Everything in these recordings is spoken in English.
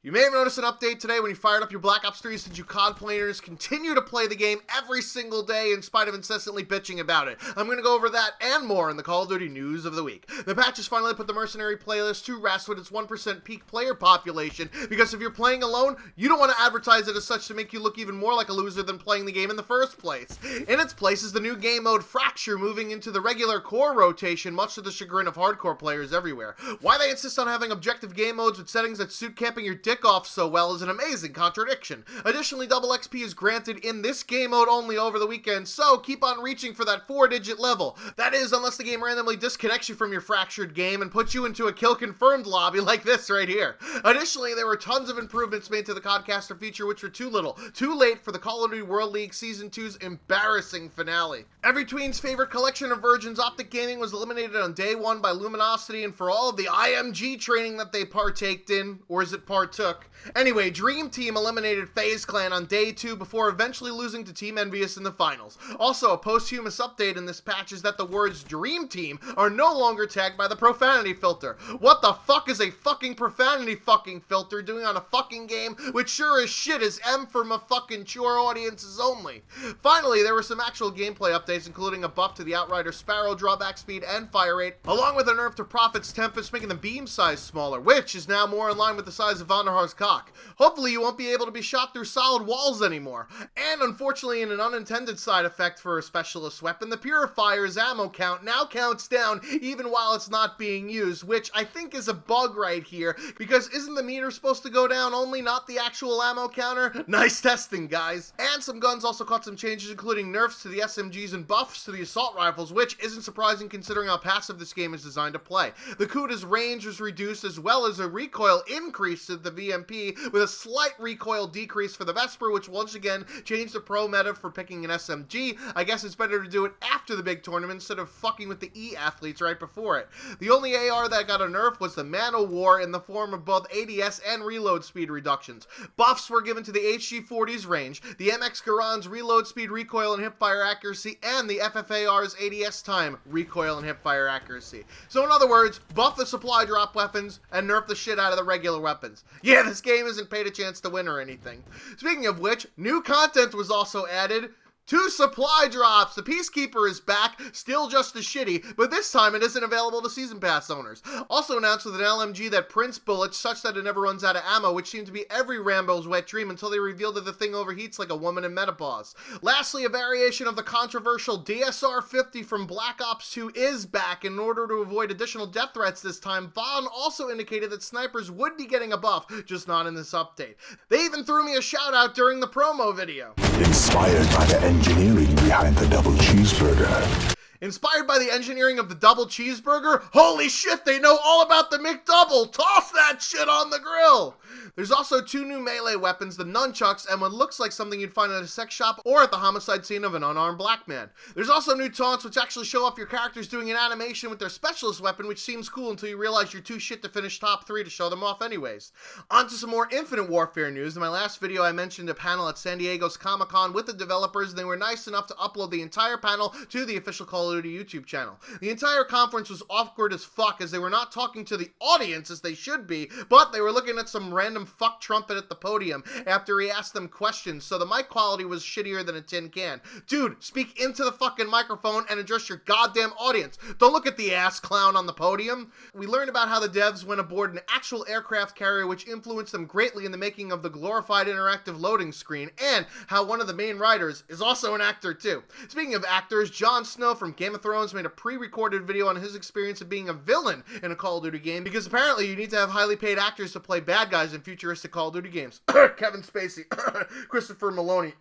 You may have noticed an update today when you fired up your Black Ops 3 since you COD players continue to play the game every single day in spite of incessantly bitching about it. I'm going to go over that and more in the Call of Duty news of the week. The patch has finally put the Mercenary playlist to rest with its 1% peak player population, because if you're playing alone, you don't want to advertise it as such to make you look even more like a loser than playing the game in the first place. In its place is the new game mode Fracture moving into the regular core rotation, much to the chagrin of hardcore players everywhere. Why they insist on having objective game modes with settings that suit camping your dick off so well is an amazing contradiction. Additionally, double XP is granted in this game mode only over the weekend, so keep on reaching for that 4-digit level. That is, unless the game randomly disconnects you from your fractured game and puts you into a kill confirmed lobby like this right here. Additionally, there were tons of improvements made to the Codcaster feature which were too little, too late for the Call of Duty World League Season 2's embarrassing finale. Every tween's favorite collection of Virgin's Optic Gaming was eliminated on day one by Luminosity, and for all of the IMG training that they partaked in, or is it partook? Anyway, Dream Team eliminated FaZe Clan on day 2 before eventually losing to Team Envious in the finals. Also, a posthumous update in this patch is that the words Dream Team are no longer tagged by the profanity filter. What the fuck is a fucking profanity fucking filter doing on a fucking game which sure as shit is M for my fucking mature audiences only? Finally, there were some actual gameplay updates, including a buff to the Outrider Sparrow drawback speed and fire rate, along with a nerf to Prophet's Tempest, making the beam size smaller, which is now more in line with the size of Vonderhaar's cock. Hopefully you won't be able to be shot through solid walls anymore. And unfortunately, in an unintended side effect for a specialist weapon, the Purifier's ammo count now counts down even while it's not being used, which I think is a bug right here, because isn't the meter supposed to go down only, not the actual ammo counter? Nice testing, guys. And some guns also caught some changes, including nerfs to the SMGs and buffs to the assault rifles, which isn't surprising considering how passive this game is designed to play. The Kuda's range was reduced, as well as a recoil increase to the VMP, with a slight recoil decrease for the Vesper, which once again changed the pro meta for picking an SMG. I guess it's better to do it after the big tournament instead of fucking with the E-athletes right before it. The only AR that got a nerf was the Man of War in the form of both ADS and reload speed reductions. Buffs were given to the HG40's range, the MX Garand's reload speed, recoil, and hipfire accuracy, and the FFAR's ADS time, recoil, and hipfire accuracy. So in other words, buff the supply drop weapons and nerf the shit out of the regular weapons. Yeah, this game isn't paid a chance to win or anything. Speaking of which, new content was also added. 2 supply drops. The Peacekeeper is back, still just as shitty, but this time it isn't available to Season Pass owners. Also announced with an LMG that prints bullets such that it never runs out of ammo, which seemed to be every Rambo's wet dream until they revealed that the thing overheats like a woman in menopause. Lastly, a variation of the controversial DSR-50 from Black Ops 2 is back. In order to avoid additional death threats this time, Vaughn also indicated that snipers would be getting a buff, just not in this update. They even threw me a shout out during the promo video. Inspired by the engineering behind the double cheeseburger. Inspired by the engineering of the double cheeseburger? Holy shit, they know all about the McDouble! Toss that shit on the grill! There's also 2 new melee weapons, the nunchucks, and what looks like something you'd find at a sex shop or at the homicide scene of an unarmed black man. There's also new taunts which actually show off your characters doing an animation with their specialist weapon, which seems cool until you realize you're too shit to finish top 3 to show them off anyways. On to some more Infinite Warfare news. In my last video I mentioned a panel at San Diego's Comic-Con with the developers, and they were nice enough to upload the entire panel to the official Call of Duty YouTube channel. The entire conference was awkward as fuck, as they were not talking to the audience as they should be, but they were looking at some random fuck trumpet at the podium after he asked them questions, so the mic quality was shittier than a tin can. Dude, speak into the fucking microphone and address your goddamn audience. Don't look at the ass clown on the podium. We learned about how the devs went aboard an actual aircraft carrier which influenced them greatly in the making of the glorified interactive loading screen, and how one of the main writers is also an actor too. Speaking of actors, Jon Snow from Game of Thrones made a pre-recorded video on his experience of being a villain in a Call of Duty game, because apparently you need to have highly paid actors to play bad guys in futuristic Call of Duty games. Kevin Spacey, Christopher Maloney.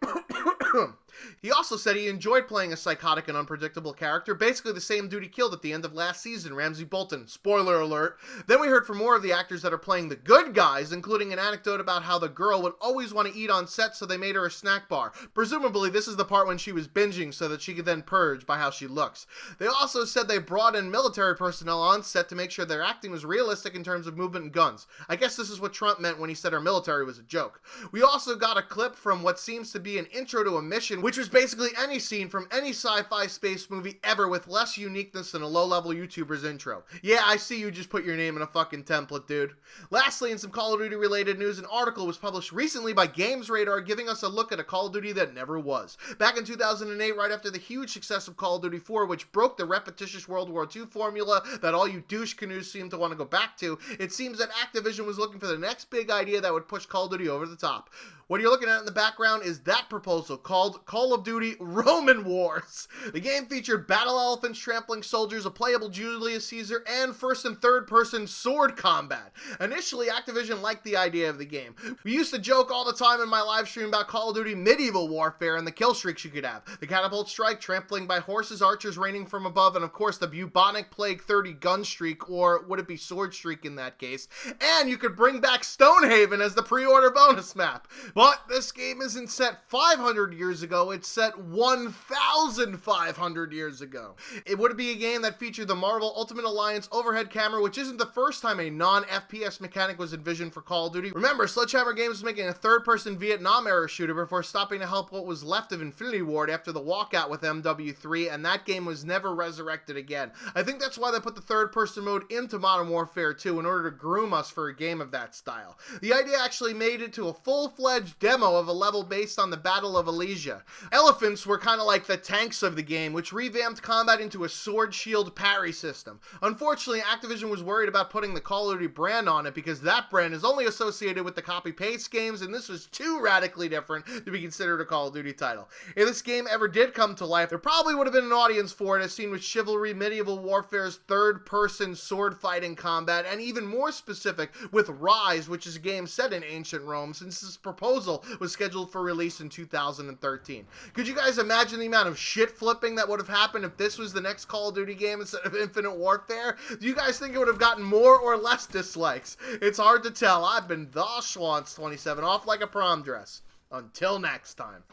He also said he enjoyed playing a psychotic and unpredictable character, basically the same dude he killed at the end of last season, Ramsey Bolton. Spoiler alert. Then we heard from more of the actors that are playing the good guys, including an anecdote about how the girl would always want to eat on set, so they made her a snack bar. Presumably this is the part when she was binging so that she could then purge by how she looked. crooks. They also said they brought in military personnel on set to make sure their acting was realistic in terms of movement and guns. I guess this is what Trump meant when he said our military was a joke. We also got a clip from what seems to be an intro to a mission, which was basically any scene from any sci-fi space movie ever with less uniqueness than a low-level YouTuber's intro. Yeah, I see you just put your name in a fucking template, dude. Lastly, in some Call of Duty related news, an article was published recently by Games Radar giving us a look at a Call of Duty that never was. Back in 2008, right after the huge success of Call of Duty 4, which broke the repetitious World War II formula that all you douche canoes seem to want to go back to, it seems that Activision was looking for the next big idea that would push Call of Duty over the top. What you're looking at in the background is that proposal called Call of Duty Roman Wars. The game featured battle elephants trampling soldiers, a playable Julius Caesar, and first and third person sword combat. Initially, Activision liked the idea of the game. We used to joke all the time in my live stream about Call of Duty medieval warfare and the kill streaks you could have. The catapult strike, trampling by horses, archers raining from above, and of course the bubonic plague 30 gun streak, or would it be sword streak in that case? And you could bring back Stonehaven as the pre-order bonus map. But this game isn't set 500 years ago, it's set 1,500 years ago. It would be a game that featured the Marvel Ultimate Alliance overhead camera, which isn't the first time a non-FPS mechanic was envisioned for Call of Duty. Remember, Sledgehammer Games was making a third-person Vietnam-era shooter before stopping to help what was left of Infinity Ward after the walkout with MW3, and that game was never resurrected again. I think that's why they put the third-person mode into Modern Warfare 2 in order to groom us for a game of that style. The idea actually made it to a full-fledged demo of a level based on the Battle of Elysia. Elephants were kind of like the tanks of the game, which revamped combat into a sword shield parry system. Unfortunately, Activision was worried about putting the Call of Duty brand on it because that brand is only associated with the copy-paste games, and this was too radically different to be considered a Call of Duty title. If this game ever did come to life, there probably would have been an audience for it, as seen with Chivalry Medieval Warfare's third-person sword-fighting combat, and even more specific with Rise, which is a game set in ancient Rome, since this proposal was scheduled for release in 2013. Could you guys imagine the amount of shit flipping that would have happened if this was the next Call of Duty game instead of Infinite Warfare? Do you guys think it would have gotten more or less dislikes? It's hard to tell. I've been the Schwantz27, off like a prom dress. Until next time.